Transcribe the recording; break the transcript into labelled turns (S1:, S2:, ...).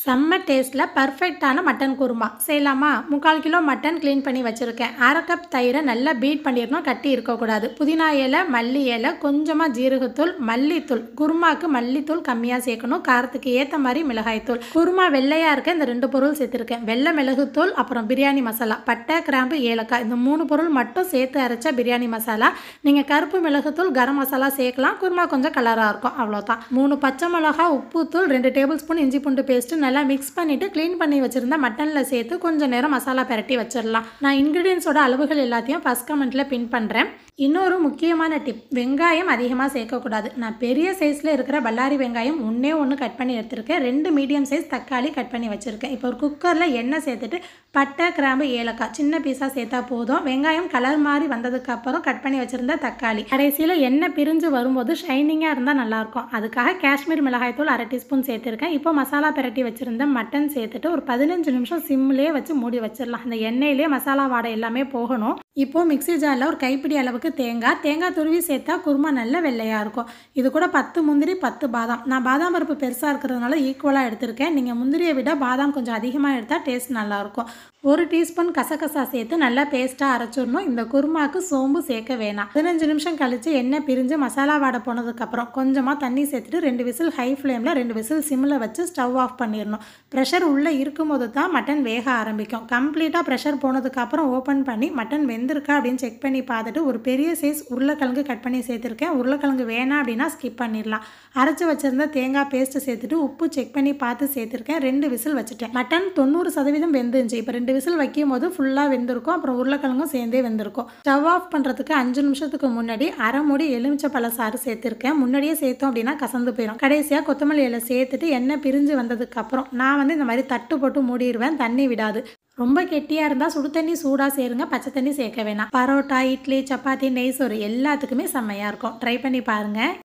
S1: செம்ம டேஸ்ட்டில் பர்ஃபெக்டான மட்டன் குருமா செய்யலாமா? 3/4 கிலோ மட்டன் க்ளீன் பண்ணி வச்சுருக்கேன். 1/2 கப் தயிரை நல்லா பீட் பண்ணிடணும், கட்டி இருக்கக்கூடாது. புதினா இலை, மல்லி இலை, கொஞ்சமாக ஜீரகத்தூள், மல்லித்தூள். குருமாவுக்கு மல்லித்தூள் கம்மியாக சேர்க்கணும், காரத்துக்கு ஏற்ற மாதிரி மிளகாய்த்தூள். குருமா வெள்ளையாக இருக்க இந்த 2 பொருள் சேர்த்துருக்கேன். வெள்ளை மிளகுத்தூள், அப்புறம் பிரியாணி மசாலா, பட்டை, கிராம்பு, ஏலக்காய். இந்த 3 பொருள் மட்டும் சேர்த்து அரைச்ச பிரியாணி மசாலா. நீங்கள் கருப்பு மிளகுத்தூள், கரம் மசாலா சேர்க்கலாம், குருமா கொஞ்சம் கலராக இருக்கும், அவ்வளோதான். 3 பச்சை மிளகா, உப்புத்தூள், 2 டேபிள் ஸ்பூன் இஞ்சி பூண்டு பேஸ்ட்டு நல்லா மிக்ஸ் பண்ணிவிட்டு க்ளீன் பண்ணி வச்சுருந்தா மட்டனில் சேர்த்து கொஞ்சம் நேரம் மசாலா பரட்டி வச்சிடலாம். நான் இன்க்ரீடியன்ஸோட அளவுகள் எல்லாத்தையும் ஃபஸ்ட் கமெண்ட்டில் பின் பண்ணுறேன். இன்னொரு முக்கியமான டிப், வெங்காயம் அதிகமாக சேர்க்கக்கூடாது. நான் பெரிய சைஸில் இருக்கிற பல்லாரி வெங்காயம் ஒன்று கட் பண்ணி எடுத்துருக்கேன். 2 மீடியம் சைஸ் தக்காளி கட் பண்ணி வச்சுருக்கேன். இப்போ ஒரு குக்கரில் எண்ணெய் சேர்த்துட்டு பட்டை, கிராம்பு, ஏலக்காய் சின்ன பீஸாக சேர்த்தா போதும். வெங்காயம் கலர் மாதிரி வந்ததுக்கப்புறம் கட் பண்ணி வச்சுருந்த தக்காளி. கடைசியில் எண்ணெய் பிரிஞ்சு வரும்போது ஷைனிங்காக இருந்தால் நல்லாயிருக்கும். அதுக்காக காஷ்மீர் மிளகாய்த்தூள் 1/2 டீஸ்பூன் சேர்த்துருக்கேன். இப்போ மசாலா பரட்டி வச்சுருந்த மட்டன் சேர்த்துட்டு ஒரு 15 நிமிஷம் சிம்லேயே வச்சு மூடி வச்சிடலாம். அந்த எண்ணெயிலே மசாலா வாடை எல்லாமே போகணும். இப்போது மிக்ஸி ஜாரில் ஒரு கைப்பிடி அளவுக்கு தேங்காய் துருவி சேர்த்தா குருமா நல்ல வெள்ளையாக இருக்கும். இது கூட 10 முந்திரி, 10 பாதாம். நான் பாதாம் பருப்பு பெருசாக இருக்கிறதுனால ஈக்குவலாக எடுத்திருக்கேன். நீங்கள் முந்திரியை விட பாதாம் கொஞ்சம் அதிகமாக எடுத்தால் டேஸ்ட் நல்லாயிருக்கும். 1 டீஸ்பூன் கசகசா சேர்த்து நல்லா பேஸ்ட்டாக அரைச்சிடணும். இந்த குருமாவுக்கு சோம்பு சேர்க்க வேணாம். 15 நிமிஷம் கழித்து எண்ணெய் பிரிஞ்சு மசாலா வாடை போனதுக்கப்புறம் கொஞ்சமாக தண்ணி சேர்த்துட்டு 2 விசில் ஹை ஃப்ளேமில் 2 விசில் சிம்மில் வச்சு ஸ்டவ் ஆஃப் பண்ணிடணும். ப்ரெஷர் உள்ளே இருக்கும்போது தான் மட்டன் வேக ஆரம்பிக்கும். கம்ப்ளீட்டாக ப்ரெஷர் போனதுக்கப்புறம் ஓப்பன் பண்ணி மட்டன் வெந்திருக்கா அப்படின்னு செக் பண்ணி பார்த்துட்டு ஒரு பெரிய சைஸ் உருளைக்கிழங்கு கட் பண்ணி சேர்த்துருக்கேன். உருளைக்கிழங்கு வேணாம் அப்படின்னா ஸ்கிப் பண்ணிடலாம். அரைச்சி வச்சுருந்த தேங்காய் பேஸ்ட்டு சேர்த்துட்டு உப்பு செக் பண்ணி பார்த்து சேர்த்துருக்கேன். 2 விசில் வச்சுட்டேன். மட்டன் 90% வெந்துருந்துச்சு. இப்போ 2 விசில் வைக்கும் போது ஃபுல்லாக வெந்திருக்கும். அப்புறம் உருளைக்கிழங்கும் சேர்ந்தே வெந்திருக்கும். ஸ்டவ் ஆஃப் பண்ணுறதுக்கு 5 நிமிஷத்துக்கு முன்னாடி அரை மூடி எலுமிச்சை பழ சாறு சேர்த்துருக்கேன். முன்னாடியே சேர்த்தோம் அப்படின்னா கசந்து போயிடும். கடைசியாக கொத்தமல்லி இலை சேர்த்துட்டு எண்ணெய் பிரிஞ்சு வந்ததுக்கப்புறம் நான் இந்த மாதிரி தட்டு போட்டு மூடிடுவேன், தண்ணி விடாது. ரொம்ப கெட்டியாக இருந்தால் சுடு தண்ணி சூடாக சேருங்க, பச்சை தண்ணி சேர்க்க வேணாம். பரோட்டா, இட்லி, சப்பாத்தி, நெய் சோறு எல்லாத்துக்குமே செம்மையாக இருக்கும். ட்ரை பண்ணி பாருங்கள்.